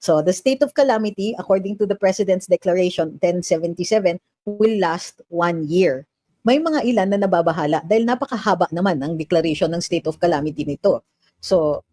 So the state of calamity, according to the President's Declaration 1077, will last 1 year. May mga ilan na nababahala dahil napakahaba naman ang declaration ng state of calamity nito. So,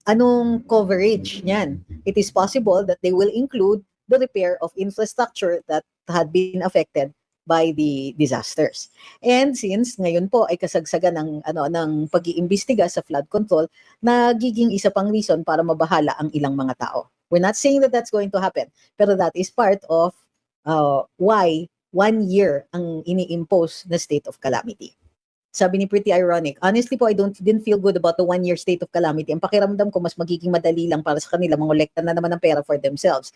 anong coverage niyan? It is possible that they will include the repair of infrastructure that had been affected by the disasters. And since ngayon po ay kasagsagan ng pag-iimbestiga sa flood control, nagiging isa pang reason para mabahala ang ilang mga tao. We're not saying that that's going to happen, pero that is part of why 1 year ang ini-impose na state of calamity. Sabi ni Pretty Ironic, honestly po, didn't feel good about the 1 year state of calamity. Ang pakiramdam ko, mas magiging madali lang para sa kanila, mangolekta na naman ng pera for themselves.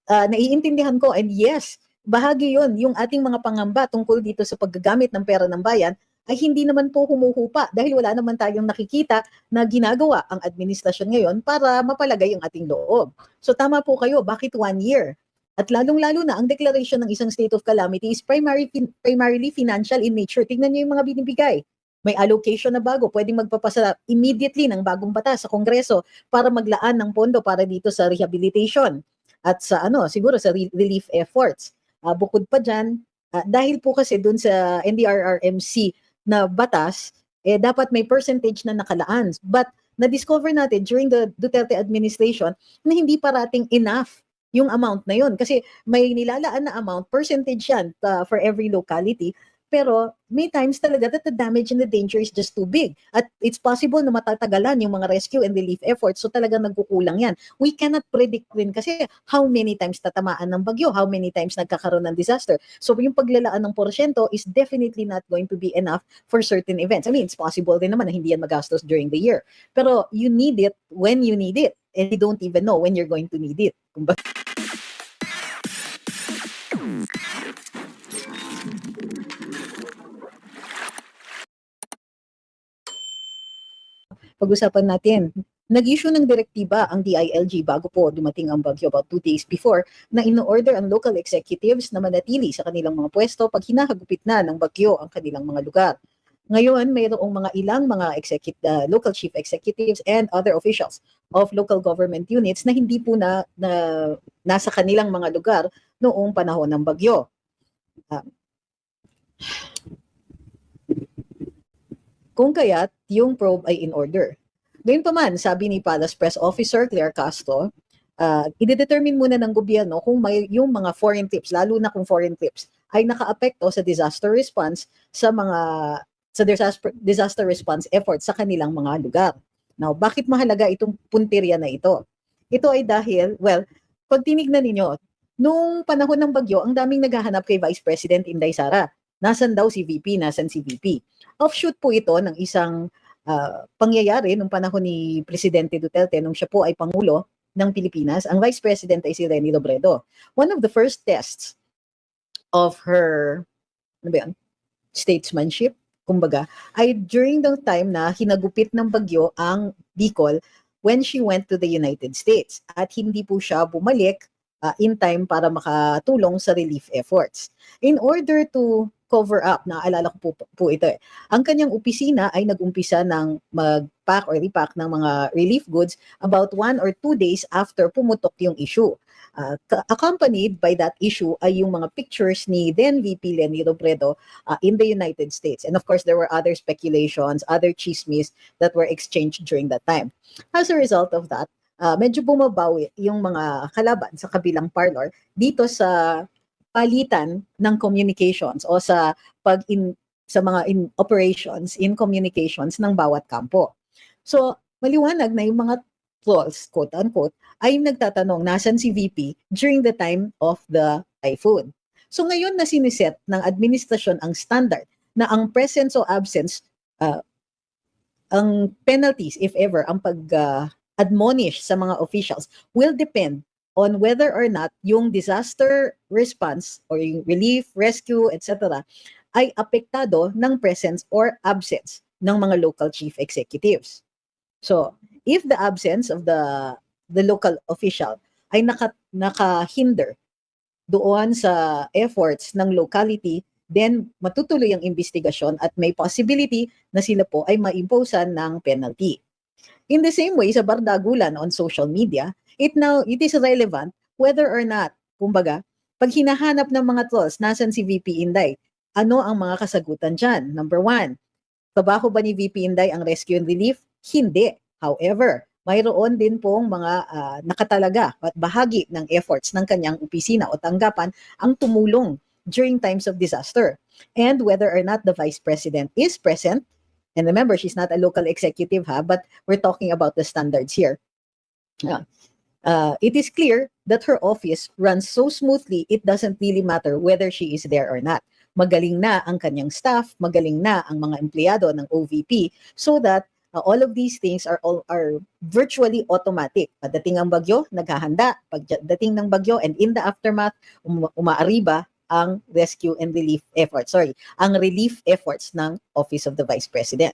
Naiintindihan ko, and yes, bahagi yon yung ating mga pangamba tungkol dito sa paggagamit ng pera ng bayan ay hindi naman po humuhupa dahil wala naman tayong nakikita na ginagawa ang administrasyon ngayon para mapalagay ang ating loob. So tama po kayo, bakit 1 year? At lalong-lalo na, ang declaration ng isang state of calamity is primarily financial in nature. Tingnan niyo yung mga binibigay. May allocation na bago, pwedeng magpapasa immediately ng bagong batas sa Kongreso para maglaan ng pondo para dito sa rehabilitation at sa siguro sa relief efforts. Bukod pa dyan, dahil po kasi dun sa NDRRMC na batas, dapat may percentage na nakalaan. But na-discover natin during the Duterte administration na hindi parating enough yung amount na yun. Kasi may nilalaan na amount, percentage yan for every locality. Pero may times talaga that the damage and the danger is just too big. At it's possible na matatagalan yung mga rescue and relief efforts. So talagang nagkukulang yan. We cannot predict rin kasi how many times tatamaan ng bagyo, how many times nagkakaroon ng disaster. So yung paglalaan ng porsyento is definitely not going to be enough for certain events. I mean, it's possible din naman na hindi yan magastos during the year. Pero you need it when you need it. And you don't even know when you're going to need it. Pag-usapan natin, nag-issue ng direktiba ang DILG bago po dumating ang bagyo about 2 days before na in-order ang local executives na manatili sa kanilang mga pwesto pag hinahagupit na ng bagyo ang kanilang mga lugar. Ngayon, mayroong ilang mga local chief executives and other officials of local government units na hindi po na nasa kanilang mga lugar noong panahon ng bagyo. Kung kaya't yung probe ay in order. Gayunpaman, sabi ni Palace Press Officer Claire Castro, i-determine muna ng gobyerno kung may yung mga foreign trips, lalo na kung foreign trips, ay naka-apekto sa disaster response disaster response efforts sa kanilang mga lugar. Now, bakit mahalaga itong punteriya na ito? Ito ay dahil, pag tinignan ninyo, nung panahon ng bagyo, ang daming naghahanap kay Vice President Inday Sara. Nasan daw si VP? Nasan si VP? Offshoot po ito ng isang pangyayari nung panahon ni Presidente Duterte nung siya po ay Pangulo ng Pilipinas. Ang Vice President ay si Leni Robredo. One of the first tests of her statesmanship, kumbaga, ay during the time na hinagupit ng bagyo ang Bicol when she went to the United States. At hindi po siya bumalik in time para makatulong sa relief efforts. In order to cover up, naalala ko po ito ang kanyang opisina ay nag-umpisa ng mag-pack or repack ng mga relief goods about 1 or 2 days after pumutok yung issue. Accompanied by that issue ay yung mga pictures ni then VP Leni Robredo in the United States. And of course, there were other speculations, other chismis that were exchanged during that time. As a result of that, medyo bumabawi yung mga kalaban sa kabilang parlor dito sa palitan ng communications o sa mga operations in communications ng bawat kampo. So, maliwanag na yung mga trolls, quote-unquote, ay nagtatanong, nasan si VP during the time of the typhoon? So, ngayon na siniset ng administrasyon ang standard na ang presence o absence, ang penalties, if ever, ang pag-admonish sa mga officials will depend on whether or not yung disaster response or yung relief, rescue, etc. ay apektado ng presence or absence ng mga local chief executives. So, if the absence of the local official ay nakahinder doon sa efforts ng locality, then matutuloy ang investigasyon at may possibility na sila po ay maimposan ng penalty. In the same way, sa bardagulan on social media, it is relevant whether or not, kumbaga, pag hinahanap ng mga trolls, nasan si VP Inday? Ano ang mga kasagutan dyan? Number one, trabaho ba ni VP Inday ang rescue and relief? Hindi. However, mayroon din pong mga nakatalaga at bahagi ng efforts ng kanyang opisina o tanggapan ang tumulong during times of disaster. And whether or not the Vice President is present, and remember, she's not a local executive, but we're talking about the standards here. It is clear that her office runs so smoothly, it doesn't really matter whether she is there or not. Magaling na ang kanyang staff, magaling na ang mga empleyado ng OVP, so that all of these things are virtually automatic. Pagdating ang bagyo, naghahanda. Pagdating ng bagyo and in the aftermath, umaariba ang rescue and relief efforts. Ang relief efforts ng Office of the Vice President.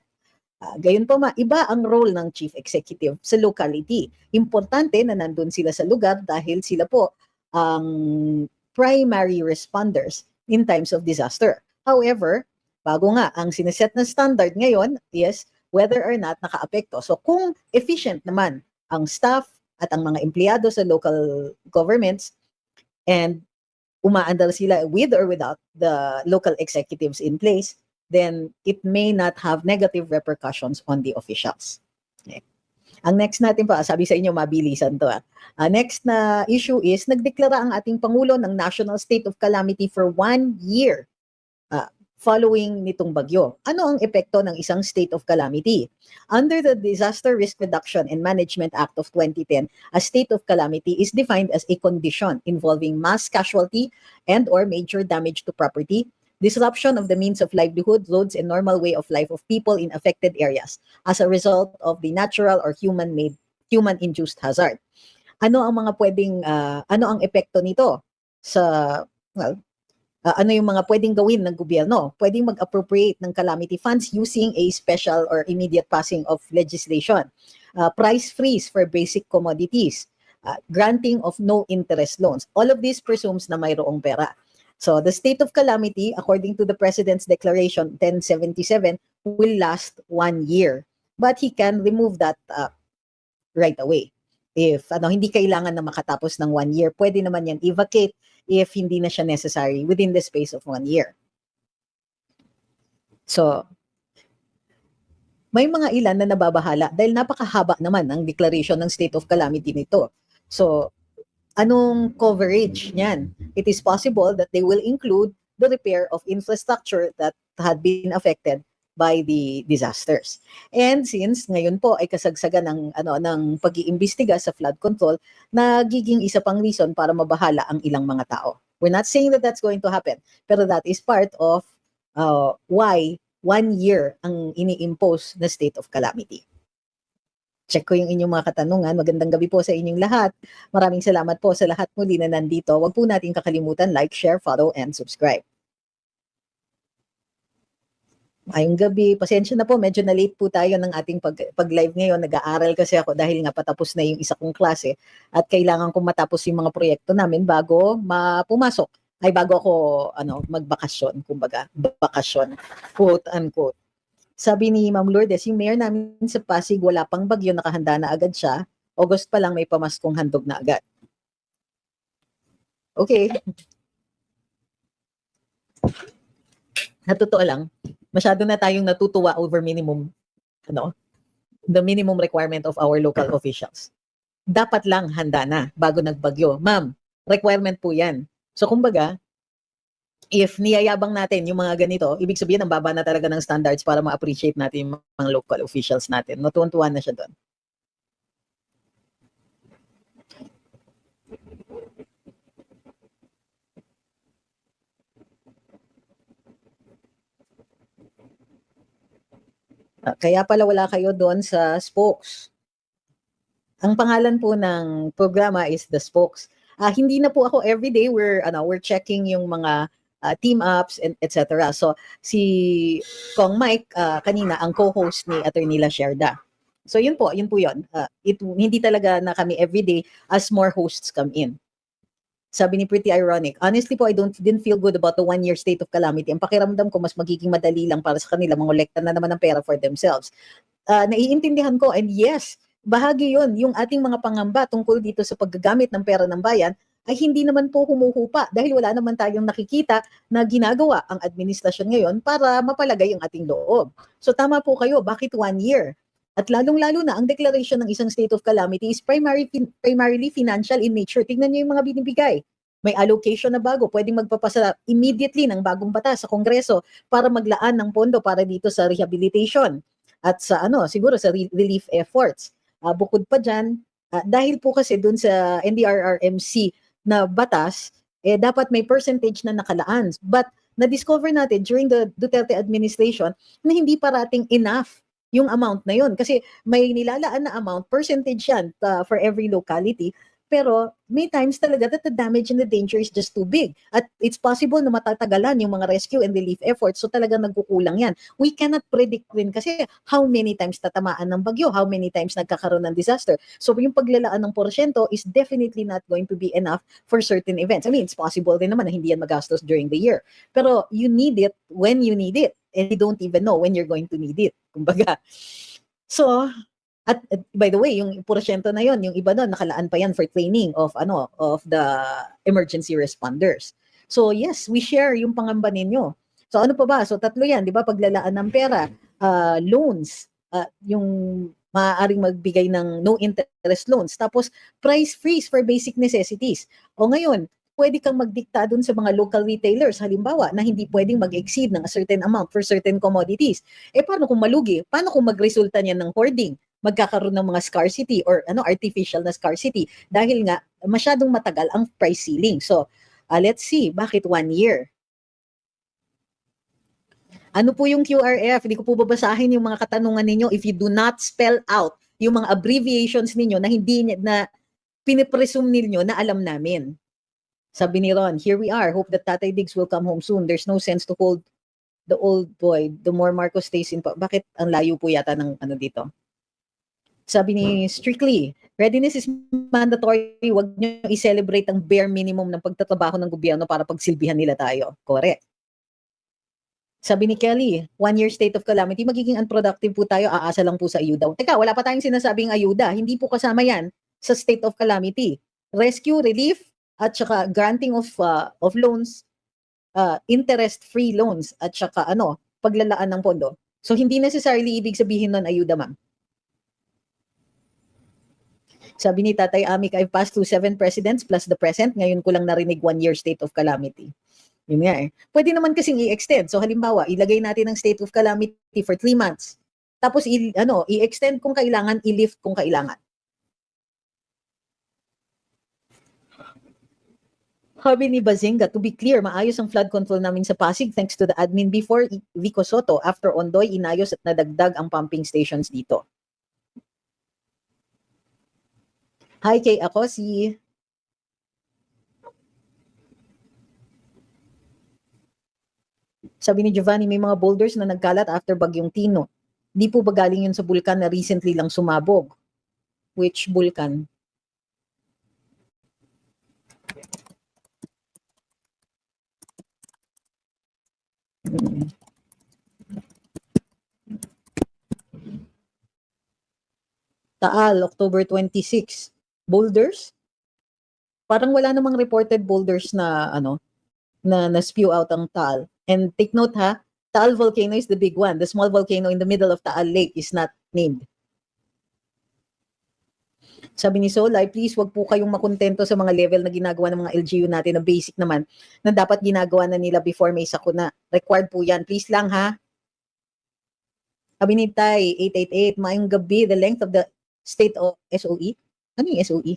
Gayon po iba ang role ng Chief Executive sa locality. Importante na nandun sila sa lugar dahil sila po ang primary responders in times of disaster. However, bago nga, ang sineset na standard ngayon is whether or not nakaapekto. So kung efficient naman ang staff at ang mga empleyado sa local governments and umaandar sila with or without the local executives in place, then it may not have negative repercussions on the officials. Okay. Ang next natin pa, sabi sa inyo, mabilisan to. Next na issue is, nagdeklara ang ating Pangulo ng National State of Calamity for 1 year following nitong bagyo. Ano ang epekto ng isang state of calamity? Under the Disaster Risk Reduction and Management Act of 2010, a state of calamity is defined as a condition involving mass casualty and or major damage to property, disruption of the means of livelihood, roads, and normal way of life of people in affected areas as a result of the natural or human-induced hazard. Ano ang mga pwedeng, ano ang epekto nito sa, ano yung mga pwedeng gawin ng gobyerno? Pwedeng mag-appropriate ng calamity funds using a special or immediate passing of legislation. Price freeze for basic commodities. Granting of no-interest loans. All of this presumes na mayroong pera. So the state of calamity, according to the President's Declaration 1077, will last 1 year. But he can remove that right away. If hindi kailangan na makatapos ng 1 year, pwede naman yan evacate if hindi na siya necessary within the space of 1 year. So, may mga ilan na nababahala dahil napakahaba naman ang declaration ng state of calamity nito. So, anong coverage niyan? It is possible that they will include the repair of infrastructure that had been affected by the disasters. And since ngayon po ay kasagsagan ng pag-iimbestiga sa flood control, nagiging isa pang reason para mabahala ang ilang mga tao. We're not saying that that's going to happen, pero that is part of why 1 year ang ini-impose na state of calamity. Check ko yung inyong mga katanungan. Magandang gabi po sa inyong lahat. Maraming salamat po sa lahat muli na nandito. Huwag po natin kakalimutan like, share, follow, and subscribe. Ayong gabi, pasensya na po, medyo na-late po tayo ng ating pag-live ngayon. Nag-aaral kasi ako dahil nga patapos na yung isa kong klase at kailangan kong matapos yung mga proyekto namin bago pumasok. Bago ako magbakasyon, kumbaga, bakasyon, quote unquote. Sabi ni Ma'am Lourdes, yung mayor namin sa Pasig, wala pang bagyo, nakahanda na agad siya. August pa lang may pamaskong handog na agad. Okay. Totoo lang, masyado na tayong natutuwa over the minimum requirement of our local officials. Dapat lang handa na bago nagbagyo. Ma'am, requirement po yan. So kumbaga, if niyayabang natin yung mga ganito, ibig sabihin ang baba na talaga ng standards para ma-appreciate natin yung mga local officials natin. Tuwan-tuwa na siya doon. Kaya pala wala kayo doon sa spokes. Ang pangalan po ng programa is The Spokes. Hindi na po ako everyday, we're checking yung mga team ups and etc. So si Kong Mike kanina ang co-host ni Attorney La Sherda. So yun po yun. Hindi talaga na kami everyday as more hosts come in. Sabi ni Pretty Ironic, honestly po, didn't feel good about the 1 year state of calamity. Ang pakiramdam ko, mas magiging madali lang para sa kanila, mangolekta na naman ng pera for themselves. Naiintindihan ko, and yes, bahagi yon yung ating mga pangamba tungkol dito sa paggagamit ng pera ng bayan ay hindi naman po humuhupa dahil wala naman tayong nakikita na ginagawa ang administrasyon ngayon para mapalagay ang ating loob. So tama po kayo, bakit 1 year? At lalong-lalo na ang declaration ng isang state of calamity is primarily financial in nature. Tingnan niyo yung mga binibigay. May allocation na bago, pwedeng magpapasa immediately ng bagong batas sa Kongreso para maglaan ng pondo para dito sa rehabilitation at sa siguro sa relief efforts. Bukod pa dyan, dahil po kasi dun sa NDRRMC na batas, dapat may percentage na nakalaan. But na-discover natin during the Duterte administration na hindi parating enough yung amount na yun. Kasi may nilalaan na amount, percentage yan for every locality. Pero may times talaga that the damage and the danger is just too big. At it's possible na matatagalan yung mga rescue and relief efforts. So talagang nagkukulang yan. We cannot predict din kasi how many times tatamaan ng bagyo, how many times nagkakaroon ng disaster. So yung paglalaan ng porsyento is definitely not going to be enough for certain events. I mean, it's possible din naman na hindi yan magastos during the year. Pero you need it when you need it. And you don't even know when you're going to need it. Kumbaga. So, at by the way, yung porsyento na yon, yung iba doon nakalaan pa yan for training of the emergency responders. So yes, we share yung pangamba ninyo. So ano pa ba? So tatlo yan, 'di ba? Paglalaan ng pera, loans, yung maaaring magbigay ng no interest loans, tapos price freeze for basic necessities. O ngayon, pwede kang magdikta dun sa mga local retailers, halimbawa, na hindi pwedeng mag-exceed ng a certain amount for certain commodities. Paano kung malugi? Paano kung magresulta niyan ng hoarding? Magkakaroon ng mga scarcity or artificial na scarcity dahil nga masyadong matagal ang price ceiling. So, let's see, bakit 1 year? Ano po yung QRF? Hindi ko po babasahin yung mga katanungan ninyo if you do not spell out yung mga abbreviations ninyo na hindi na pinipresume ninyo na alam namin. Sabi ni Ron, here we are. Hope that Tatay Diggs will come home soon. There's no sense to hold the old boy. The more Marcos stays in... Bakit ang layo po yata ng dito? Sabi ni Strictly, readiness is mandatory. Huwag nyo i-celebrate ang bare minimum ng pagtatrabaho ng gobyerno para pagsilbihan nila tayo. Correct. Sabi ni Kelly, 1 year state of calamity, magiging unproductive po tayo, aasa lang po sa ayuda. Teka, wala pa tayong sinasabing ayuda. Hindi po kasama yan sa state of calamity. Rescue, relief, at saka granting of loans, interest-free loans, at saka paglalaan ng pondo. So hindi necessarily ibig sabihin nun ayuda, ma'am. Sabi ni Tatay Amik, I've passed through 7 presidents plus the present. Ngayon ko lang narinig 1 year state of calamity. Yun nga eh. Pwede naman kasing i-extend. So halimbawa, ilagay natin ang state of calamity for 3 months. Tapos i-extend kung kailangan, i-lift kung kailangan. Sabi ni Bazinga, to be clear, maayos ang flood control namin sa Pasig thanks to the admin before Vico Soto. After Ondoy, inayos at nadagdag ang pumping stations dito. Hi kay ako si Sabi ni Giovanni, may mga boulders na nagkalat after bagyong Tino. Di po ba galing yun sa bulkan na recently lang sumabog? Which bulkan? Taal, October 26. Boulders? Parang wala namang reported boulders na na spew out ang Taal. And take note ha, Taal volcano is the big one. The small volcano in the middle of Taal Lake is not named. Sabi ni Solay, please wag po kayong makontento sa mga level na ginagawa ng mga LGU natin na basic naman na dapat ginagawa na nila before may sakuna. Required po yan. Please lang ha. Sabi ni Tay, 888, maayong gabi, the length of the state of SOE? Ano yung SOE?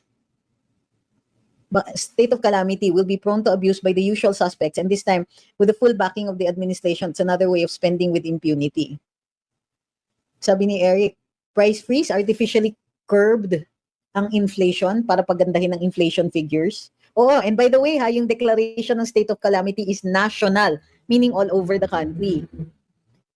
State of calamity will be prone to abuse by the usual suspects, and this time, with the full backing of the administration, it's another way of spending with impunity. Sabi ni Eric, price freeze artificially curbed ang inflation para pagandahin ng inflation figures. Oo, and by the way, yung declaration ng state of calamity is national, meaning all over the country.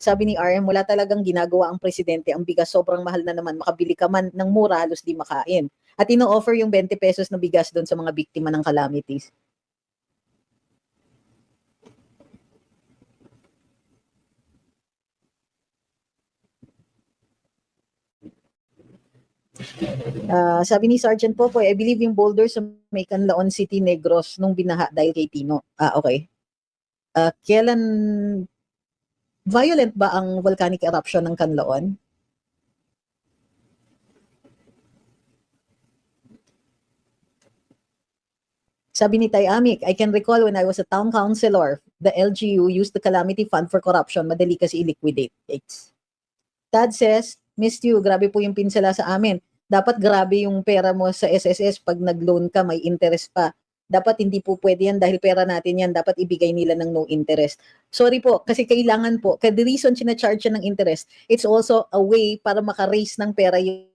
Sabi ni RM, wala talagang ginagawa ang presidente. Ang bigas sobrang mahal na naman. Makabili ka man ng mura, halos di makain. At ino-offer yung 20 pesos na bigas doon sa mga biktima ng calamities. Sabi ni Sergeant Popoy, I believe yung boulder sa may Canlaon City, Negros nung binaha dahil kay Tino. Okay. Kailan violent ba ang volcanic eruption ng Canlaon? Sabi ni Tay Amik, I can recall when I was a town councilor, the LGU used the calamity fund for corruption. Madali kasi i-liquidate. Tad says, missed you. Grabe po yung pinsala sa amin. Dapat grabe yung pera mo sa SSS. Pag nag-loan ka, may interest pa. Dapat hindi po pwede yan dahil pera natin yan. Dapat ibigay nila ng no interest. Sorry po, kasi kailangan po. Kaya the reason sinacharge siya ng interest, it's also a way para maka-raise ng pera yung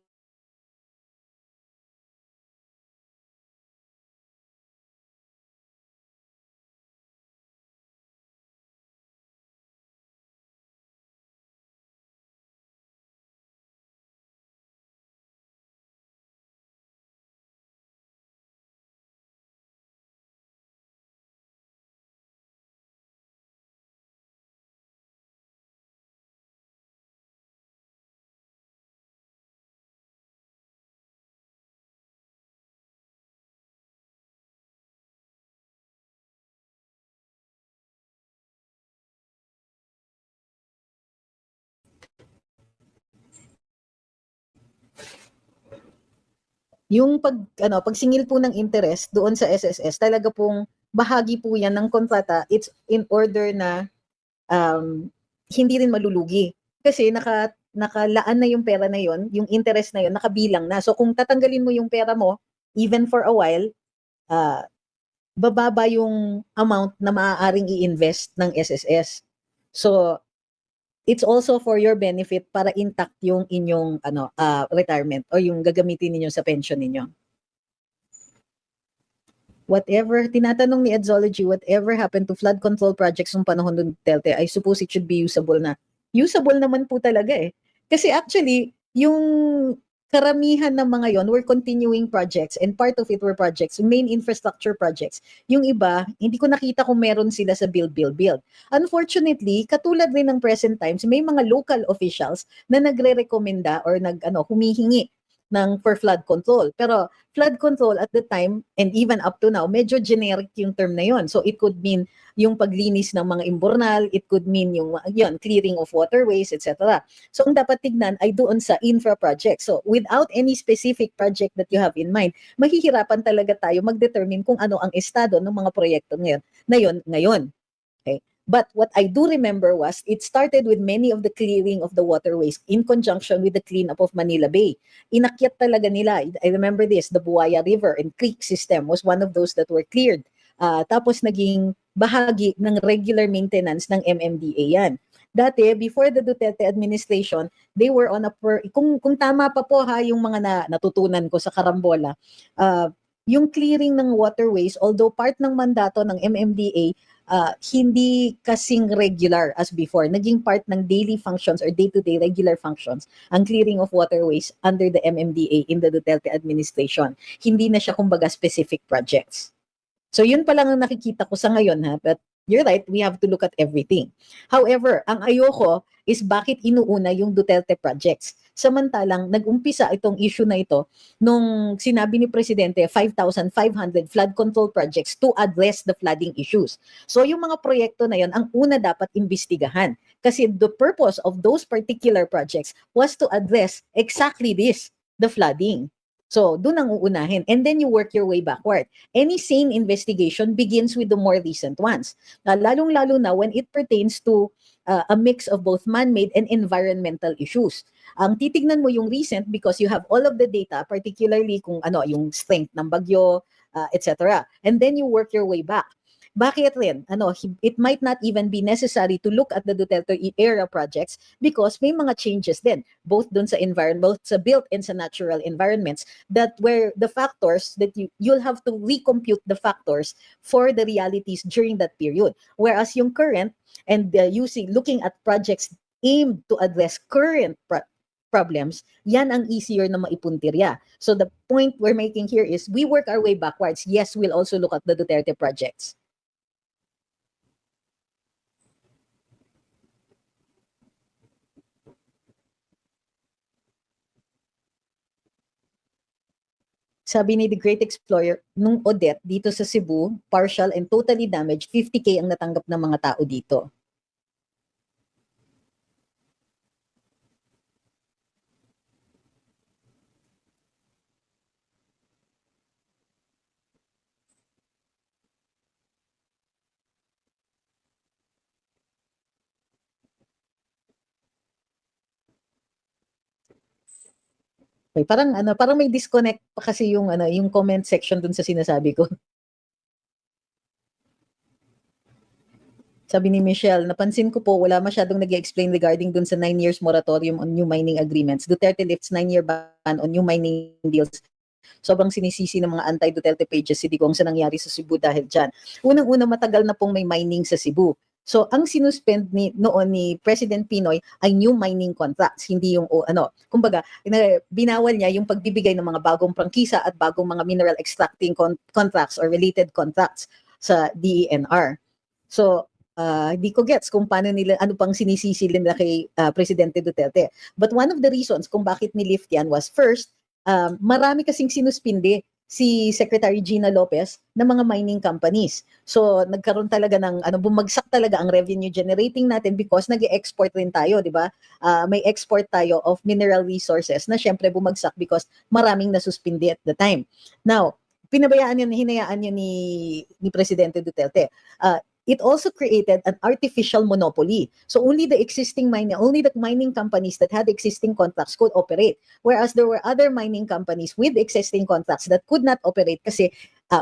pagsingil po ng interest doon sa SSS, talaga pong bahagi po yan ng kontrata. It's in order na hindi rin malulugi. Kasi nakalaan na yung pera na yon, yung interest na yon, nakabilang na. So kung tatanggalin mo yung pera mo, even for a while, uh, bababa yung amount na maaaring i-invest ng SSS. So it's also for your benefit para intact yung inyong retirement o yung gagamitin niyo sa pension niyo. Whatever, tinatanong ni Edzology, whatever happened to flood control projects ng panahon ng Duterte, I suppose it should be usable na. Usable naman po talaga eh. Kasi actually, yung karamihan ng mga yon were continuing projects and part of it were projects, main infrastructure projects. Yung iba, hindi ko nakita kung meron sila sa build. Unfortunately, katulad rin ng present times, may mga local officials na nagre-rekomenda or humihingi ng for flood control. Pero flood control at the time and even up to now, medyo generic yung term na yon. So it could mean yung paglinis ng mga imbornal, it could mean yung clearing of waterways, etc. So ang dapat tignan ay doon sa infra project. So without any specific project that you have in mind, mahihirapan talaga tayo mag-determine kung ano ang estado ng mga proyekto ngayon. Okay? But what I do remember was it started with many of the clearing of the waterways in conjunction with the cleanup of Manila Bay. Inakyat talaga nila. I remember this, the Buaya River and Creek system was one of those that were cleared. Tapos naging bahagi ng regular maintenance ng MMDA yan. Dati, before the Duterte administration, they were on a kung tama pa po ha, yung mga natutunan ko sa Karambola, yung clearing ng waterways, although part ng mandato ng MMDA, hindi kasing regular as before. Naging part ng daily functions or day-to-day regular functions ang clearing of waterways under the MMDA in the Duterte administration. Hindi na siya kumbaga specific projects. So yun pa lang ang nakikita ko sa ngayon ha, but you're right, we have to look at everything. However, ang ayoko is bakit inuuna yung Duterte projects. Samantalang nag-umpisa itong issue na ito nung sinabi ni Presidente 5,500 flood control projects to address the flooding issues. So yung mga proyekto na yon ang una dapat imbestigahan kasi the purpose of those particular projects was to address exactly this, the flooding. So, doon ang uunahin. And then you work your way backward. Any sane investigation begins with the more recent ones. Lalong-lalo na when it pertains to a mix of both man-made and environmental issues. Ang titignan mo yung recent because you have all of the data, particularly kung yung strength ng bagyo, etc. And then you work your way back. Bakit rin? It might not even be necessary to look at the Duterte era projects because may mga changes din, both dun sa environment, both sa built and sa natural environments, that where the factors that you'll have to recompute the factors for the realities during that period. Whereas yung current and looking at projects aimed to address current problems, yan ang easier na maipuntirya. So the point we're making here is we work our way backwards. Yes, we'll also look at the Duterte projects. Sabi ni The Great Explorer, nung Odette dito sa Cebu, partial and totally damaged, 50K ang natanggap ng mga tao dito. Okay, parang may disconnect pa kasi yung comment section dun sa sinasabi ko. Sabi ni Michelle, napansin ko po wala masyadong nag-explain regarding dun sa 9 years moratorium on new mining agreements. Duterte lifts 9-year ban on new mining deals. Sobrang sinisisi ng mga anti-Duterte pages si Digong sa nangyari sa Cebu dahil dyan. Unang-una, matagal na pong may mining sa Cebu. So, ang sinuspend noon ni President Pinoy ay new mining contracts, hindi yung kumbaga, binawal niya yung pagbibigay ng mga bagong prangkisa at bagong mga mineral extracting contracts or related contracts sa DENR. So, hindi ko gets kung ano pang sinisisi nila kay Presidente Duterte. But one of the reasons kung bakit nilift yan was first, marami kasing sinuspindi si Secretary Gina Lopez ng mga mining companies. So nagkaroon talaga ng bumagsak talaga ang revenue generating natin because nag-export rin tayo, di ba? May export tayo of mineral resources na syempre bumagsak because maraming nasuspindi at the time. Now, hinayaan yun ni Presidente Duterte. It also created an artificial monopoly. So only the mining companies that had existing contracts could operate. Whereas there were other mining companies with existing contracts that could not operate kasi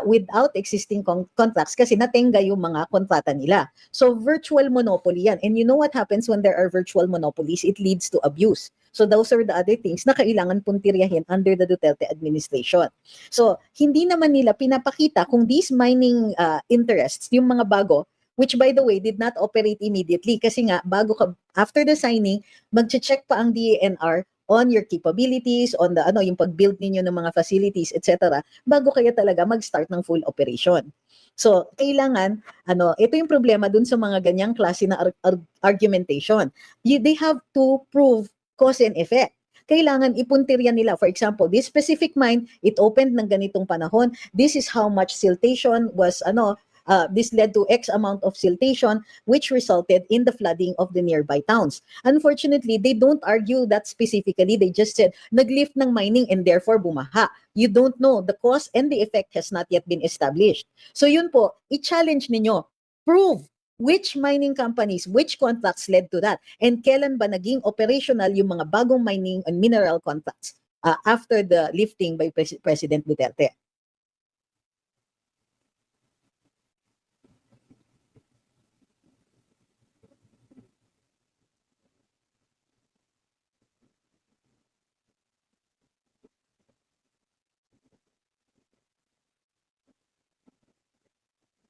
without existing contracts kasi natenga yung mga kontrata nila. So virtual monopoly yan. And you know what happens when there are virtual monopolies? It leads to abuse. So those are the other things na kailangan puntiryahin under the Duterte administration. So hindi naman nila pinapakita kung these mining interests, yung mga bago, which by the way did not operate immediately kasi nga after the signing magche-check pa ang DENR on your capabilities, on the yung pag-build ninyo ng mga facilities, etc. bago kaya talaga mag-start ng full operation. So kailangan ito yung problema dun sa mga ganyang klase na argumentation. They have to prove cause and effect. Kailangan ipuntirya nila. For example, this specific mine, it opened ng ganitong panahon. This is how much siltation was this led to X amount of siltation, which resulted in the flooding of the nearby towns. Unfortunately, they don't argue that specifically. They just said, naglift ng mining and therefore bumaha. You don't know. The cause and the effect has not yet been established. So yun po, i-challenge ninyo. Prove which mining companies, which contracts led to that, and kailan ba naging operational yung mga bagong mining and mineral contracts after the lifting by President Duterte.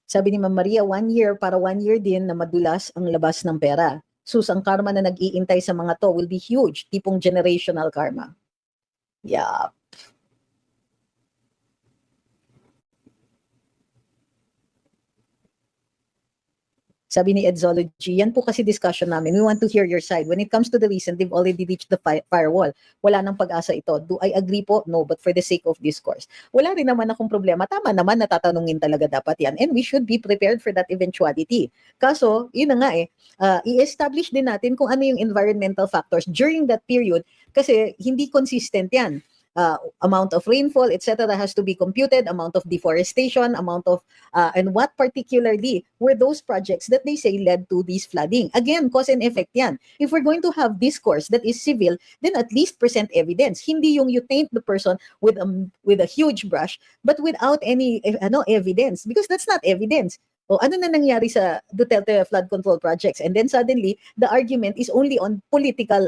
Sabi ni Ma'am Maria, 1 year para 1 year din na madulas ang labas ng pera. Sus, ang karma na nag-iintay sa mga to will be huge, tipong generational karma. Yeah. Sabi ni Edzology, yan po kasi discussion namin. We want to hear your side. When it comes to the recent, they've already reached the firewall. Wala nang pag-asa ito. Do I agree po? No, but for the sake of discourse. Wala rin naman akong problema. Tama naman, natatanungin talaga dapat yan. And we should be prepared for that eventuality. Kaso, yun na nga i-establish din natin kung ano yung environmental factors during that period kasi hindi consistent yan. Amount of rainfall, etc. has to be computed, amount of deforestation, amount of, and what particularly were those projects that they say led to this flooding. Again, cause and effect yan. If we're going to have discourse that is civil, then at least present evidence. Hindi yung you taint the person with a huge brush, but without any evidence, because that's not evidence. O ano na nangyari sa Duterte flood control projects? And then suddenly, the argument is only on political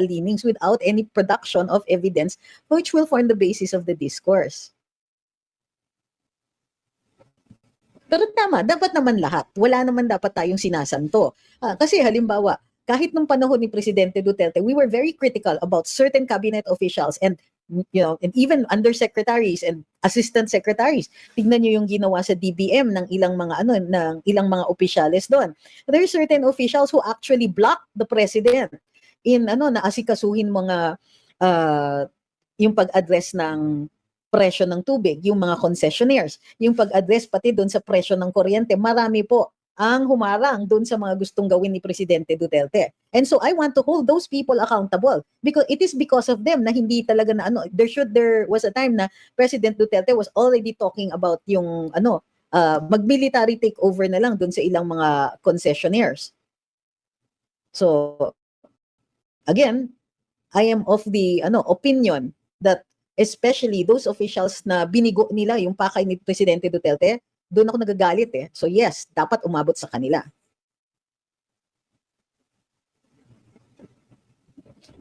leanings without any production of evidence which will form the basis of the discourse. Pero tama, dapat naman lahat. Wala naman dapat tayong sinasanto. Kasi halimbawa, kahit nung panahon ni Presidente Duterte, we were very critical about certain cabinet officials and and even undersecretaries and assistant secretaries. Tingnan niyo yung ginawa sa DBM ng ilang mga opisyales doon. There are certain officials who actually blocked the president in na asikasuhin mga yung pag-address ng presyo ng tubig, yung mga concessionaires, yung pag-address pati doon sa presyo ng kuryente, marami po ang humarang doon sa mga gustong gawin ni Presidente Duterte. And so I want to hold those people accountable because it is because of them na hindi talaga na ano, there was a time na President Duterte was already talking about yung mag-military takeover na lang doon sa ilang mga concessionaires. So again, I am of the opinion that especially those officials na binigo nila yung pakay ni Presidente Duterte, doon ako nagagalit eh. So yes, dapat umabot sa kanila.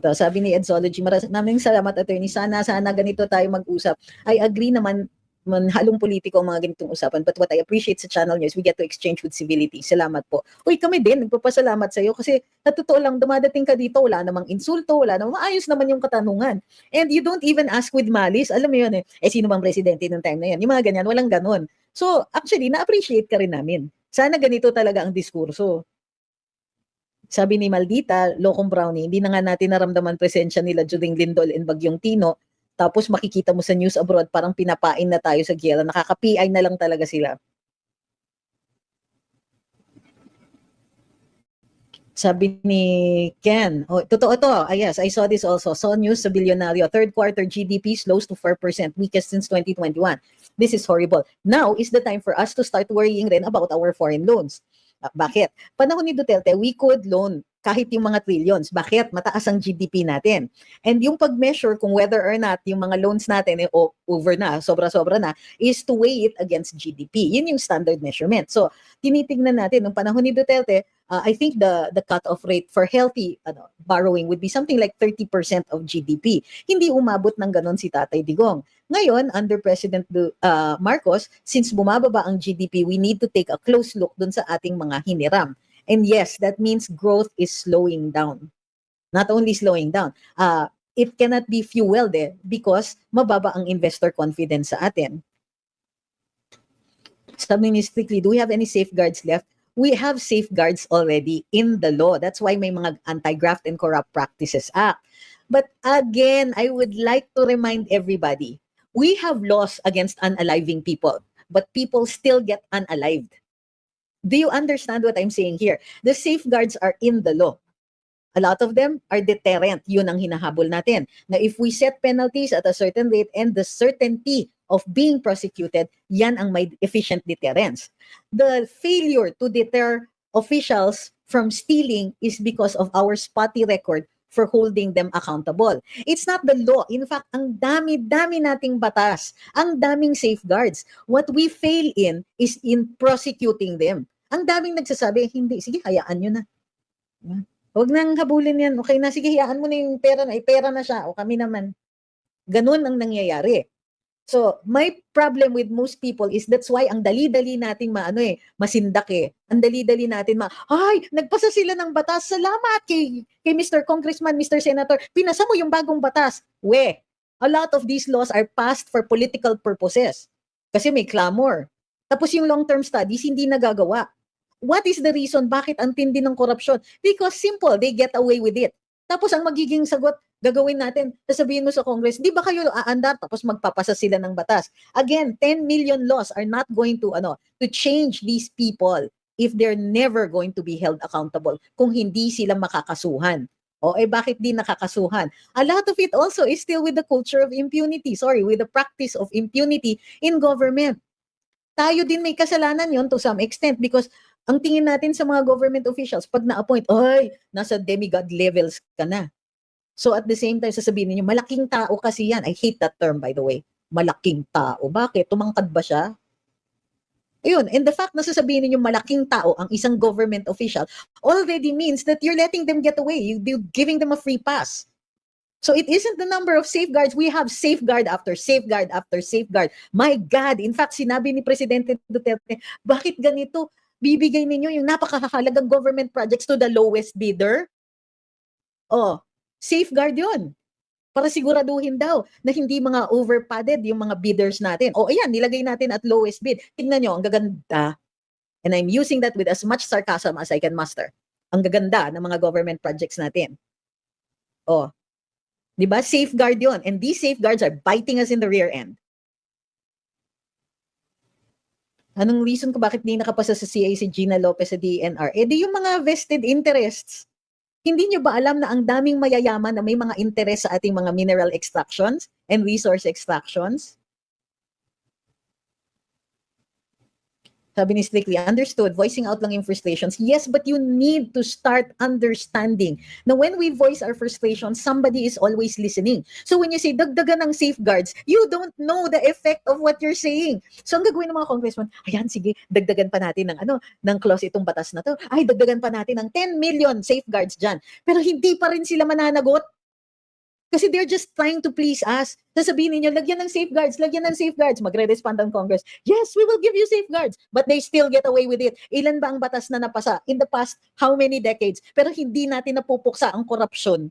So, sabi ni Edzology, maraming salamat, attorney. Sana ganito tayo mag-usap. I agree naman halong politiko ang mga ganitong usapan. But what I appreciate sa channel niyo is we get to exchange with civility. Salamat po. Uy, kami din, nagpapasalamat sa iyo kasi sa totoo lang, dumadating ka dito, wala namang insulto, wala namang maayos naman yung katanungan. And you don't even ask with malice. Alam mo yun eh, sino bang presidente nung time na yun? Yung mga ganyan, walang ganon. So, actually, na-appreciate ka rin namin. Sana ganito talaga ang diskurso. Sabi ni Maldita, Lokong Brownie, hindi na nga natin naramdaman presensya nila during Lindol and Bagyong Tino. Tapos makikita mo sa news abroad, parang pinapain na tayo sa giyera. Nakaka-PI na lang talaga sila. Sabi ni Ken, totoo to. Yes, I saw this also. Saw news sa Bilyonaryo. Third quarter GDP slows to 4%, weakest since 2021. This is horrible. Now is the time for us to start worrying rin about our foreign loans. Bakit? Panahon ni Duterte, we could loan kahit yung mga trillions. Bakit? Mataas ang GDP natin. And yung pag-measure kung whether or not yung mga loans natin over na, sobra-sobra na, is to weigh it against GDP. Yun yung standard measurement. So, tinitignan natin, nung panahon ni Duterte, I think the cut-off rate for healthy borrowing would be something like 30% of GDP. Hindi umabot ng ganon si Tatay Digong. Ngayon, under President Marcos, since bumababa ang GDP, we need to take a close look dun sa ating mga hiniram. And yes, that means growth is slowing down. Not only slowing down, it cannot be fueled because mababa ang investor confidence sa atin. Sabi ni Strictly, do we have any safeguards left? We have safeguards already in the law. That's why may mga Anti-Graft and Corrupt Practices Act. But again, I would like to remind everybody, we have laws against unaliving people, but people still get unalived. Do you understand what I'm saying here? The safeguards are in the law. A lot of them are deterrent. Yun ang hinahabol natin. Na if we set penalties at a certain rate and the certainty of being prosecuted, yan ang may efficient deterrence. The failure to deter officials from stealing is because of our spotty record for holding them accountable. It's not the law. In fact, ang dami-dami nating batas, ang daming safeguards. What we fail in is in prosecuting them. Ang daming nagsasabi, hindi, sige, hayaan nyo na. Huwag nang habulin yan. Okay na, sige, hayaan mo na yung pera na. Pera na siya. O kami naman. Ganun ang nangyayari. So, my problem with most people is that's why ang dali-dali nating masindak eh. Ang dali-dali natin ay, nagpasa sila ng batas. Salamat kay Mr. Congressman, Mr. Senator. Pinasa mo yung bagong batas. A lot of these laws are passed for political purposes. Kasi may clamor. Tapos yung long-term studies, hindi nagagawa. What is the reason? Bakit ang tindi ng korupsyon? Because simple, they get away with it. Tapos ang magiging sagot, gagawin natin, sasabihin mo sa Congress, di ba kayo aandar? Tapos magpapasa sila ng batas. Again, 10 million laws are not going to change these people if they're never going to be held accountable kung hindi sila makakasuhan. Bakit di nakakasuhan? A lot of it also is still with the culture of impunity. With the practice of impunity in government. Tayo din may kasalanan yon to some extent because ang tingin natin sa mga government officials, pag na-appoint, nasa demigod levels ka na. So at the same time, sasabihin niyo, malaking tao kasi yan. I hate that term, by the way. Malaking tao. Bakit? Tumangkad ba siya? Ayun. And the fact na sasabihin niyo malaking tao ang isang government official already means that you're letting them get away. You're giving them a free pass. So it isn't the number of safeguards. We have safeguard after safeguard after safeguard. My God, in fact, sinabi ni Presidente Duterte, bakit ganito? Bibigay ninyo yung napakahalagang government projects to the lowest bidder? Safeguard yun. Para siguraduhin daw na hindi mga overpadded yung mga bidders natin. Ayan, nilagay natin at lowest bid. Tignan nyo, ang gaganda. And I'm using that with as much sarcasm as I can muster. Ang gaganda ng mga government projects natin. Di ba? Safeguard yun. And these safeguards are biting us in the rear end. Anong reason kung bakit di nakapasa sa CA si Gina Lopez sa DENR? Eh di yung mga vested interests. Hindi nyo ba alam na ang daming mayayaman na may mga interest sa ating mga mineral extractions and resource extractions? Sabi ni Strictly, understood, voicing out lang yung frustrations. Yes, but you need to start understanding na when we voice our frustrations, somebody is always listening. So when you say, dagdagan ng safeguards, you don't know the effect of what you're saying. So ang gagawin ng mga congressman, ayan, sige, dagdagan pa natin ng clause itong batas na to. Ay, dagdagan pa natin ng 10 million safeguards dyan. Pero hindi pa rin sila mananagot. Kasi they're just trying to please us. Sasabihin ninyo, lagyan ng safeguards, lagyan ng safeguards. Magre-respond ang Congress, yes, we will give you safeguards. But they still get away with it. Ilan ba ang batas na napasa? In the past, how many decades? Pero hindi natin napupuksa ang korupsyon.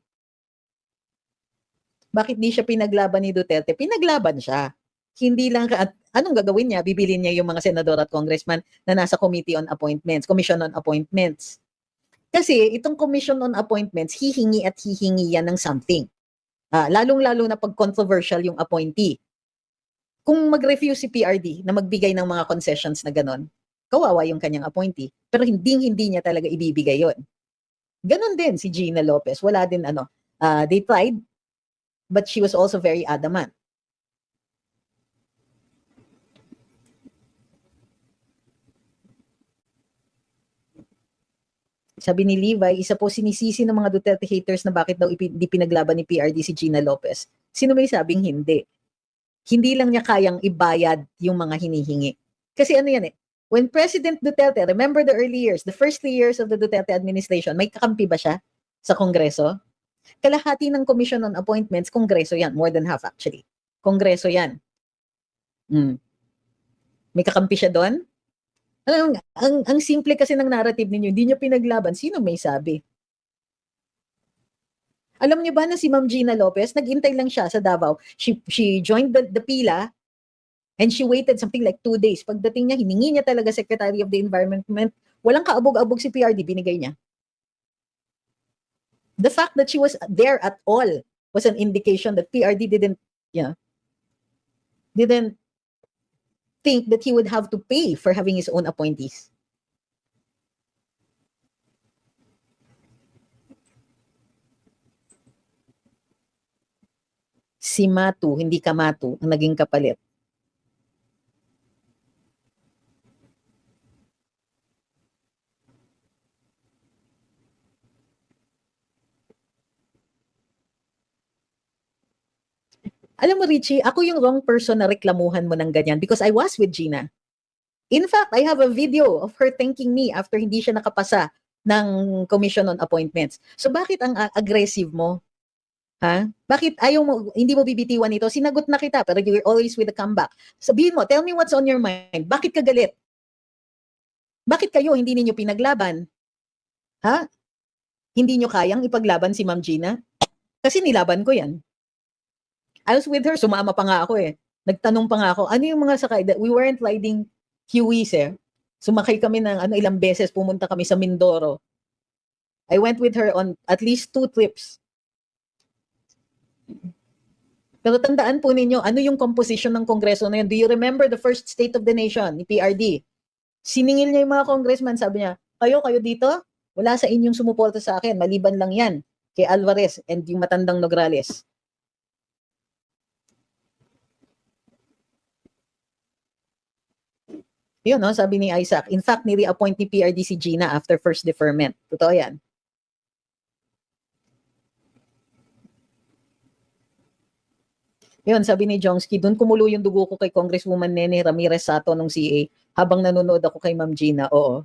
Bakit di siya pinaglaban ni Duterte? Pinaglaban siya. Hindi lang, at anong gagawin niya? Bibilin niya yung mga senador at congressman na nasa Committee on Appointments, Commission on Appointments. Kasi itong Commission on Appointments, hihingi at hihingi yan ng something. Lalong-lalo na pag controversial yung appointee. Kung mag-refuse si PRD na magbigay ng mga concessions na ganon, kawawa yung kanyang appointee. Pero hindi niya talaga ibibigay yon. Ganon din si Gina Lopez. Wala din they tried, but she was also very adamant. Sabi ni Levi, isa po sinisisi ng mga Duterte haters na bakit daw di pinaglaban ni PRD si Gina Lopez. Sino may sabing hindi? Hindi lang niya kayang ibayad yung mga hinihingi. Kasi ano yan when President Duterte, remember the early years, the first 3 years of the Duterte administration, may kakampi ba siya sa Kongreso? Kalahati ng Commission on Appointments, Kongreso yan. More than half actually. Kongreso yan. May kakampi siya doon? Ang simple kasi ng narrative ninyo, hindi nyo pinaglaban. Sino may sabi? Alam niyo ba na si Ma'am Gina Lopez, nag-intay lang siya sa Davao. She joined the pila and she waited something like 2 days. Pagdating niya, hiningi niya talaga Secretary of the Environment. Walang kaabog-abog si PRD, binigay niya. The fact that she was there at all was an indication that PRD didn't think that he would have to pay for having his own appointees. Si Matu, hindi Kamatu, ang naging kapalit. Alam mo, Richie, ako yung wrong person na reklamuhan mo ng ganyan because I was with Gina. In fact, I have a video of her thanking me after hindi siya nakapasa ng Commission on Appointments. So bakit ang aggressive mo? Ha? Bakit ayaw mo, hindi mo bibitiwan ito? Sinagot na kita, pero you're always with a comeback. Sabihin mo, tell me what's on your mind. Bakit ka galit? Bakit kayo hindi ninyo pinaglaban? Ha? Hindi nyo kayang ipaglaban si Ma'am Gina? Kasi nilaban ko yan. I was with her, sumama pa nga ako Nagtanong pa nga ako, ano yung mga sakay? We weren't riding Hueys Sumakay kami ng ilang beses, pumunta kami sa Mindoro. I went with her on at least 2 trips. Pero tandaan po ninyo, ano yung composition ng Kongreso na yun? Do you remember the first State of the Nation ni PRD? Siningil niya yung mga congressman, sabi niya, kayo dito, wala sa inyong sumuporta sa akin, maliban lang yan kay Alvarez and yung matandang Nograles. Yun, sabi ni Isaac. In fact, ni-reappoint ni PRD si Gina after first deferment. Totoo yan. Yun, sabi ni Jongsky, doon kumulo yung dugo ko kay Congresswoman Nene Ramirez Sato ng CA habang nanonood ako kay Ma'am Gina. Oo.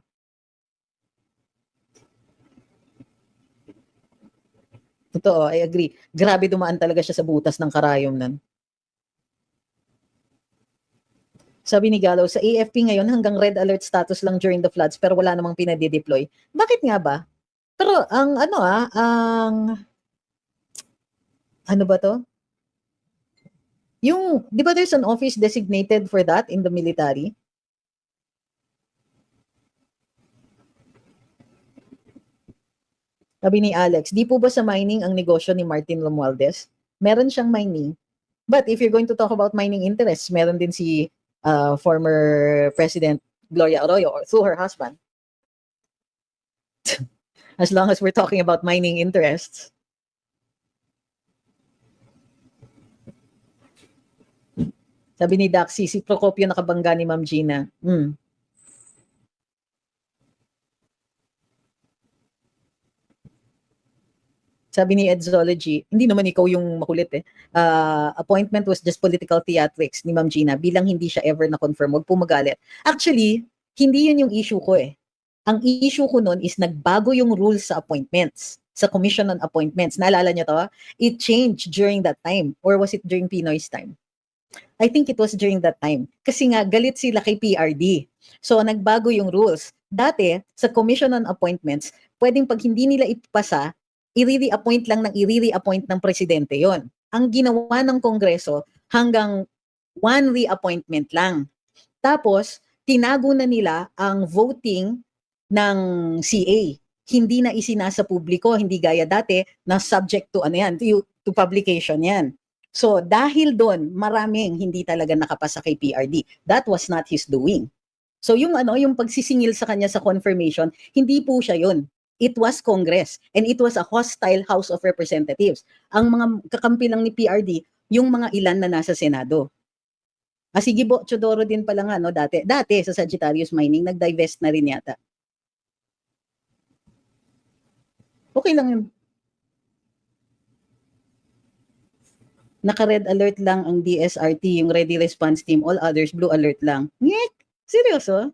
Totoo, I agree. Grabe dumaan talaga siya sa butas ng karayom nan. Sabi ni Gallo, sa AFP ngayon hanggang red alert status lang during the floods pero wala namang pinade-deploy. Bakit nga ba? Pero ang ano ba to? Yung, di ba there's an office designated for that in the military? Sabi ni Alex, di po ba sa mining ang negosyo ni Martin Romualdez? Meron siyang mining. But if you're going to talk about mining interests, meron din si former President Gloria Arroyo, or through her husband. As long as we're talking about mining interests. Sabi ni Daxi, si Procopio nakabangga ni Ma'am Gina. Sabi ni Edzology, hindi naman ikaw yung makulit eh. Appointment was just political theatrics ni Ma'am Gina bilang hindi siya ever na-confirm. Huwag po magalit. Actually, hindi yun yung issue ko eh. Ang issue ko nun is nagbago yung rules sa appointments, sa commission on appointments. Naalala niyo to? It changed during that time. Or was it during Pinoy's time? I think it was during that time. Kasi nga, galit sila kay PRD. So, nagbago yung rules. Dati, sa commission on appointments, pwedeng pag hindi nila ipasa, i-re-appoint lang ng i-re-appoint ng presidente yon. Ang ginawa ng Kongreso, hanggang one reappointment lang. Tapos, tinago na nila ang voting ng CA. Hindi na isinasa publiko, hindi gaya dati na subject to ano yan, to publication yan. So dahil doon, maraming hindi talaga nakapasa kay PRD. That was not his doing. So yung yung pagsisingil sa kanya sa confirmation, hindi po siya yun. It was Congress and it was a hostile House of Representatives. Ang mga kakampi lang ni PRD, yung mga ilan na nasa Senado. Sige po, Chodoro din pala nga, no, dati sa Sagittarius Mining, nag-divest na rin yata. Okay lang yun. Naka-red alert lang ang DSRT, yung ready response team, all others blue alert lang. Ngek! Seryoso?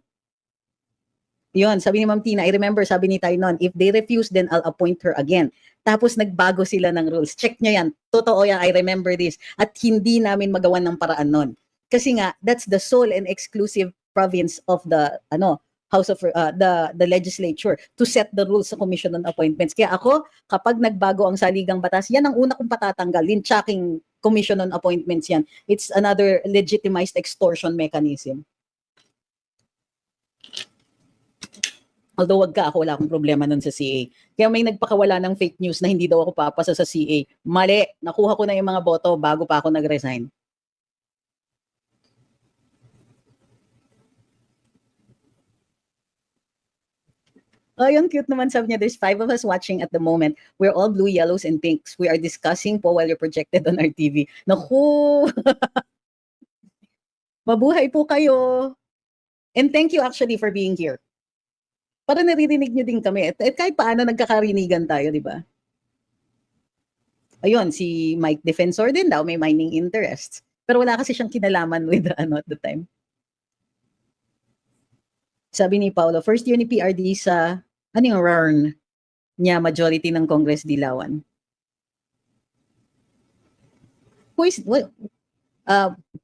Yun, sabi ni Ma'am Tina, I remember, sabi ni Tynon, if they refuse, then I'll appoint her again. Tapos nagbago sila ng rules. Check nyo yan. Totoo yan, I remember this. At hindi namin magawan ng paraan nun. Kasi nga, that's the sole and exclusive province of the House of the legislature to set the rules sa Commission on Appointments. Kaya ako, kapag nagbago ang saligang batas, yan ang una kong patatanggal. Linchaking Commission on Appointments yan. It's another legitimized extortion mechanism. Although wag ka, ako wala akong problema nun sa CA. Kaya may nagpakawala ng fake news na hindi daw ako papasa sa CA. Mali, nakuha ko na yung mga boto bago pa ako nag-resign. Ay, ang cute naman, sabi niya, there's 5 of us watching at the moment. We're all blue, yellows, and pinks. We are discussing po while you're projected on our TV. Naku! Mabuhay po kayo! And thank you actually for being here. Para naririnig nyo din kami. At kahit paano nagkakarinigan tayo, di ba? Ayun, si Mike Defensor din daw, may mining interests. Pero wala kasi siyang kinalaman with at the time. Sabi ni Paolo, first year ni PRD sa, yung RARN niya, majority ng Congress Dilawan.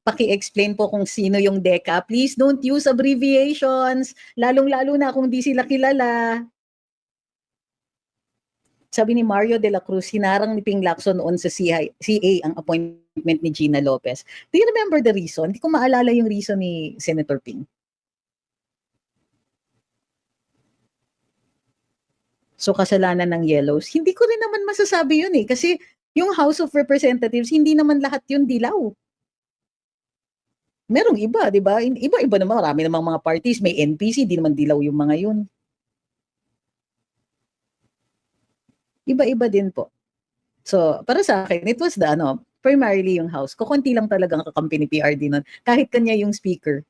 Paki-explain po kung sino yung DECA. Please don't use abbreviations, lalong-lalo na kung di sila kilala. Sabi ni Mario de la Cruz, hinarang ni Ping Lacson noon sa CA ang appointment ni Gina Lopez. Do you remember the reason? Hindi ko maalala yung reason ni Senator Ping. So kasalanan ng Yellows. Hindi ko rin naman masasabi yun eh. Kasi yung House of Representatives, hindi naman lahat yun dilaw. Merong iba, di ba? Iba-iba naman, marami namang mga parties. May NPC, di naman dilaw yung mga yun. Iba-iba din po. So, para sa akin, it was the, primarily yung House. Kukunti lang talagang kakampi ni PRD nun. Kahit kanya yung speaker.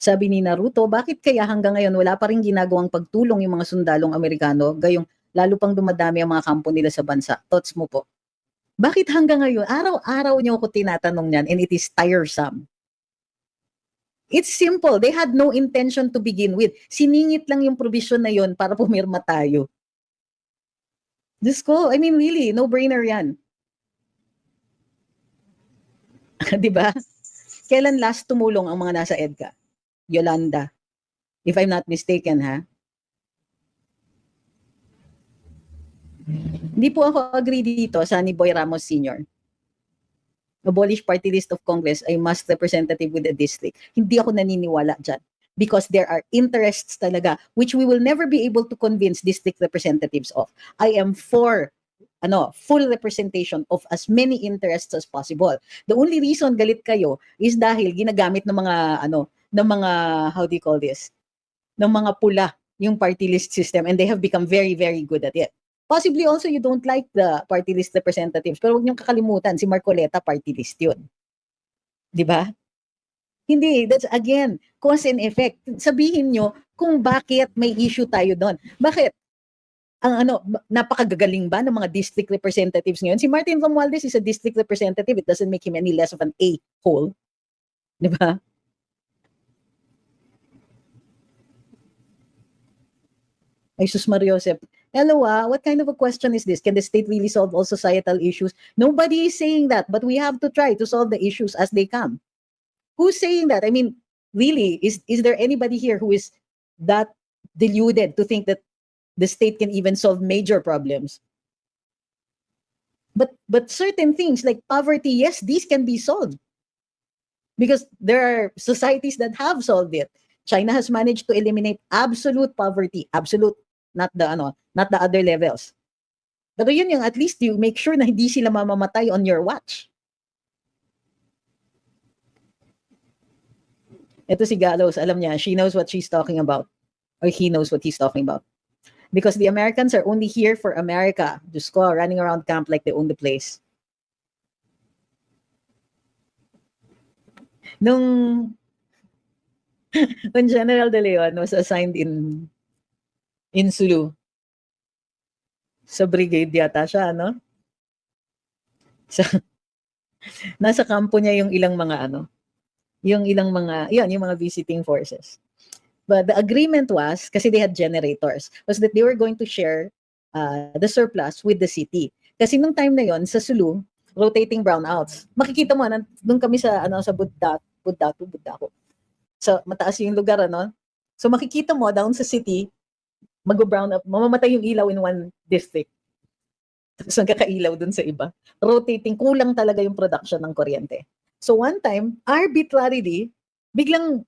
Sabi ni Naruto, bakit kaya hanggang ngayon wala pa rin ginagawang pagtulong yung mga sundalong Amerikano, gayong lalo pang dumadami ang mga kampo nila sa bansa? Thoughts mo po? Bakit hanggang ngayon? Araw-araw niyo ako tinatanong yan and it is tiresome. It's simple. They had no intention to begin with. Siningit lang yung provision na yon para pumirma tayo. Diyos ko, I mean really, no-brainer yan. Diba? Kailan last tumulong ang mga nasa EDCA? Yolanda. If I'm not mistaken, ha? Hindi po ako agree dito sa ni Boy Ramos Sr. Abolish party list of Congress ay must representative with the district. Hindi ako naniniwala dyan. Because there are interests talaga which we will never be able to convince district representatives of. I am for full representation of as many interests as possible. The only reason galit kayo is dahil ginagamit ng mga how do you call this? Ng mga pula yung party list system, and they have become very, very good at it. Possibly also you don't like the party list representatives, pero huwag niyong kakalimutan, si Marcoleta party list yun. Di ba? Hindi, that's again, cause and effect. Sabihin nyo kung bakit may issue tayo doon. Bakit? Napakagagaling ba ng mga district representatives ngayon? Si Martin Romualdez is a district representative. It doesn't make him any less of an a-hole. Di ba? Ay, sus Mariosep. Hello, what kind of a question is this? Can the state really solve all societal issues? Nobody is saying that, but we have to try to solve the issues as they come. Who's saying that? I mean, really, is there anybody here who is that deluded to think that the state can even solve major problems? But certain things like poverty, yes, these can be solved. Because there are societies that have solved it. China has managed to eliminate absolute poverty, absolute, not the other levels. Pero yun yung at least you make sure na hindi sila mamamatay on your watch. Ito si Gallows, alam niya, she knows what she's talking about. Or he knows what he's talking about. Because the Americans are only here for America. Just go running around camp like they own the place. When General De Leon was assigned in Sulu, sa brigade yata siya, no? So, nasa kampo niya yung ilang mga yung mga visiting forces. But the agreement was, kasi they had generators, was that they were going to share the surplus with the city. Kasi nung time na yon sa Sulu, rotating brownouts. Makikita mo, nung kami sa Budako. So, mataas yung lugar, So, makikita mo, down sa city, mag-brown up, mamamatay yung ilaw in one district. Tapos nagkakailaw dun sa iba. Rotating, kulang talaga yung production ng kuryente. So, one time, arbitrarily, biglang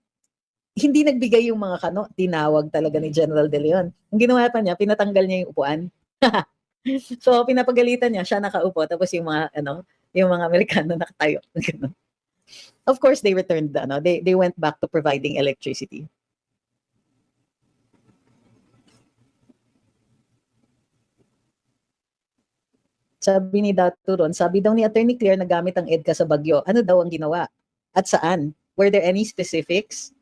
hindi nagbigay yung mga tinawag talaga ni General De Leon. Ang ginawa pa niya, pinatanggal niya yung upuan. So, pinapagalitan niya, siya nakaupo, tapos yung mga, yung mga Amerikano nakatayo. Of course, they returned, they went back to providing electricity. Sabi ni Daturon, sabi daw ni Attorney Claire na gamit ang EDCA sa Bagyo. Ano daw ang ginawa? At saan? Were there any specifics?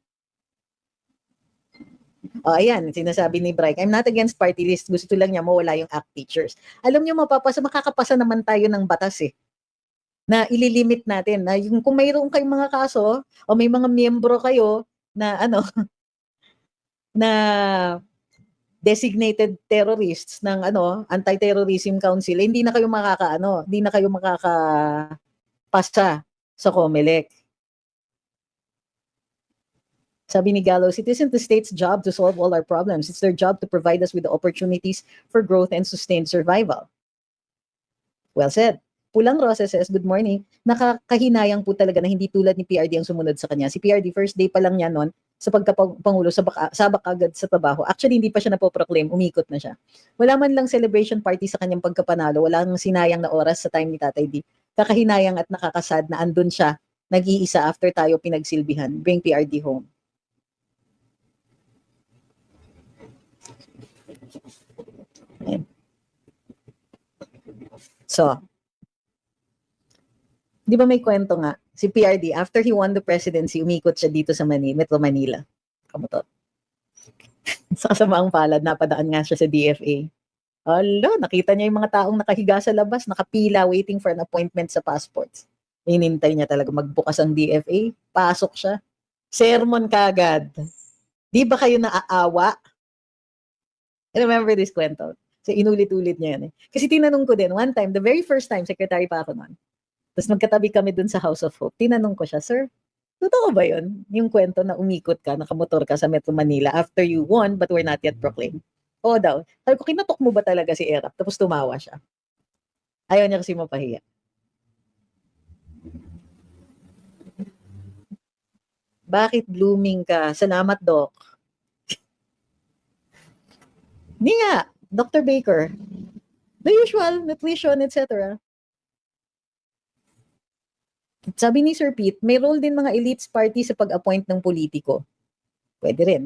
Ayan, sinasabi ni Bryke, I'm not against party list. Gusto lang niya mawala yung ACT teachers. Alam niyo, makakapasa naman tayo ng batas na ililimit natin na yung kung mayroon kayong mga kaso o may mga miyembro kayo na na designated terrorists ng Anti-Terrorism Council, hindi na kayo makakapasa sa COMELEC. Sabi ni Gallows, it isn't the state's job to solve all our problems. It's their job to provide us with the opportunities for growth and sustained survival. Well said. Pulang Rosa says, good morning. Nakakahinayang po talaga na hindi tulad ni PRD ang sumunod sa kanya. Si PRD, first day pa lang niya noon, sa pagkapangulo, sabak agad sa trabaho. Actually, hindi pa siya napoproclaim, umikot na siya. Wala man lang celebration party sa kanyang pagkapanalo, walang sinayang na oras sa time ni Tatay D. Kakahinayang at nakakasad na andun siya, nag-iisa after tayo pinagsilbihan. Bring PRD home. Ayan. So, di ba may kwento nga, si PRD, after he won the presidency, umikot siya dito sa Metro Manila. Kamutot. Sa kasamaang palad, napadaan nga siya sa DFA. Alo, nakita niya yung mga taong nakahiga sa labas, nakapila, waiting for an appointment sa passports. Inintay niya talaga magbukas ang DFA, pasok siya. Sermon kagad. Di ba kayo naaawa? Remember this kwento? So, inulit-ulit niya yan eh. Kasi tinanong ko din, one time, the very first time, secretary pa ako noon, tapos magkatabi kami dun sa House of Hope. Tinanong ko siya, sir, totoo ba yun? Yung kwento na umikot ka, nakamotor ka sa Metro Manila after you won but were not yet proclaimed. Oo daw. Sabi ko, kinatok mo ba talaga si Erap? Tapos tumawa siya. Ayaw niya kasi mapahiya. Bakit blooming ka? Salamat, Doc. Hindi nga, Dr. Baker. The usual, nutrition, etc. Sabi ni Sir Pete, may role din mga elites party sa pag-appoint ng politiko. Pwede rin.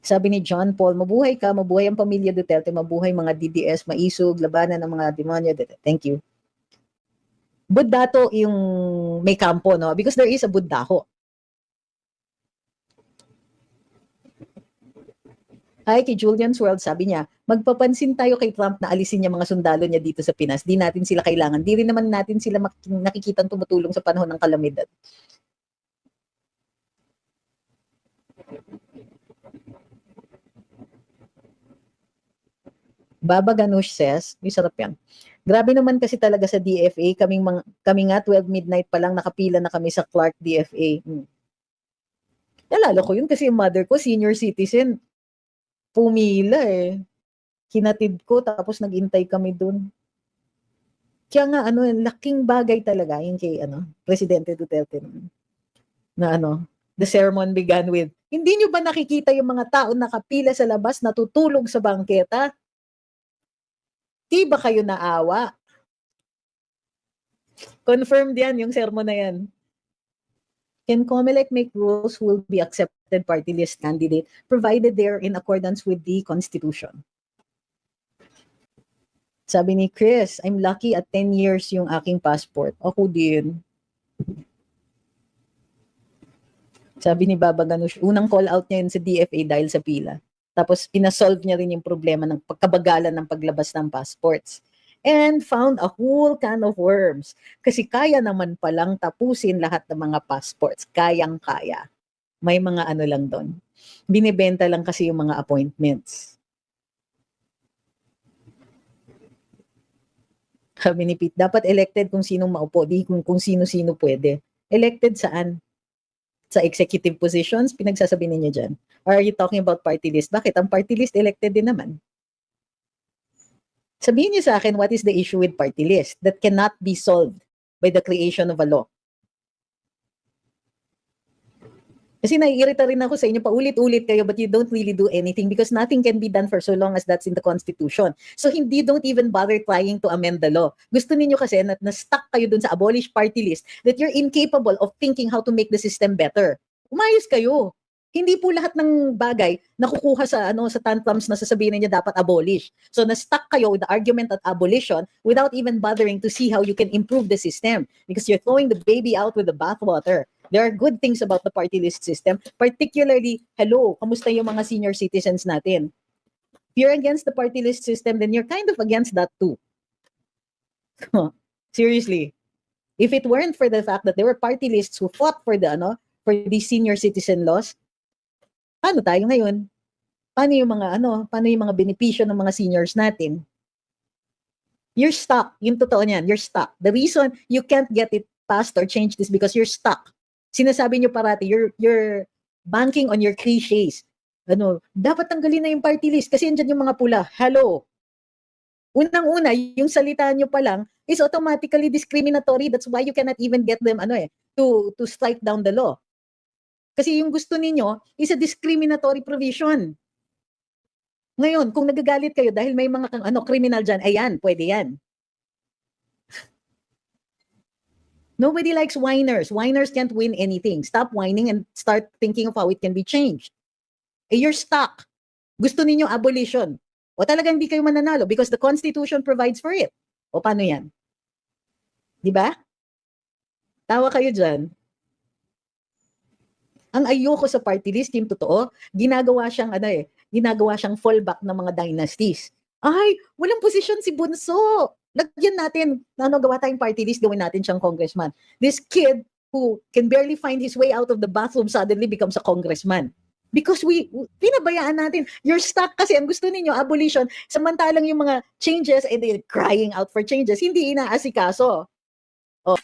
Sabi ni John Paul, mabuhay ka, mabuhay ang pamilya Duterte, mabuhay mga DDS, maisog, labanan ng mga demonyo. Thank you. Buddato yung may kampo, no? Because there is a Buddaho. Ay, kay Julian's World, sabi niya, magpapansin tayo kay Trump na alisin niya mga sundalo niya dito sa Pinas. Di natin sila kailangan. Di rin naman natin sila nakikitang tumutulong sa panahon ng kalamidad. Baba Ganush says, may sarap yan. Grabe naman kasi talaga sa DFA, kami nga 12 midnight pa lang nakapila na kami sa Clark DFA. Nalala ko yun kasi yung mother ko, senior citizen, pumila eh. Kinatid ko tapos nag-intay kami dun. Kaya nga laking bagay talaga yung kay Presidente Duterte na the sermon began with, hindi nyo ba nakikita yung mga tao nakapila sa labas natutulog sa bangketa? Di ba kayo naawa? Confirmed yan, yung sermon na yan. Can COMELEC make rules who will be accepted party list candidate provided they're in accordance with the Constitution? Sabi ni Chris, I'm lucky at 10 years yung aking passport. Ako din. Sabi ni Baba Ganush, unang call out niya yun sa DFA dahil sa pila. Tapos pinasolve niya rin yung problema ng pagkabagalan ng paglabas ng passports. And found a whole can of worms. Kasi kaya naman palang tapusin lahat ng mga passports. Kayang-kaya. May mga lang doon. Binibenta lang kasi yung mga appointments. Sabi ni Pete, dapat elected kung sinong maupo, di kung sino-sino pwede. Elected saan? Sa executive positions, pinagsasabi ninyo dyan? Or are you talking about party list? Bakit? Ang party list elected din naman. Sabihin niyo sa akin, what is the issue with party list that cannot be solved by the creation of a law? Kasi naiirita rin ako sa inyo, paulit-ulit kayo, but you don't really do anything because nothing can be done for so long as that's in the Constitution. So don't even bother trying to amend the law. Gusto ninyo kasi na-stuck kayo dun sa abolished party list that you're incapable of thinking how to make the system better. Umayos kayo. Hindi po lahat ng bagay nakukuha sa sa tantrums na sasabihin niya dapat abolish. So na-stuck kayo with the argument at abolition without even bothering to see how you can improve the system because you're throwing the baby out with the bathwater. There are good things about the party list system, particularly, kamusta yung mga senior citizens natin? If you're against the party list system, then you're kind of against that too. Seriously. If it weren't for the fact that there were party lists who fought for for these senior citizen laws, paano tayo ngayon? Paano yung mga benepisyo ng mga seniors natin? You're stuck. Yung totoo niyan, you're stuck. The reason you can't get it passed or change this because you're stuck. Sinasabi niyo parati, you're banking on your cliches. Dapat tanggalin na yung party list kasi andyan yung mga pula. Hello. Unang-una, yung salita niyo pa lang is automatically discriminatory. That's why you cannot even get them to strike down the law. Kasi yung gusto ninyo is a discriminatory provision. Ngayon, kung nagagalit kayo dahil may mga criminal dyan, ayan, pwede yan. Nobody likes whiners. Whiners can't win anything. Stop whining and start thinking of how it can be changed. You're stuck. Gusto ninyo abolition. O talagang hindi kayo mananalo because the Constitution provides for it. O paano yan? Di ba? Tawa kayo dyan. Ang ayoko sa party list, yung totoo, ginagawa siyang fallback ng mga dynasties. Ay, walang posisyon si Bunso. Lagyan natin, gawa tayong party list, gawin natin siyang congressman. This kid who can barely find his way out of the bathroom suddenly becomes a congressman. Because pinabayaan natin. You're stuck kasi ang gusto ninyo, abolition, samantalang yung mga changes, they're crying out for changes, hindi inaasikaso. Oh.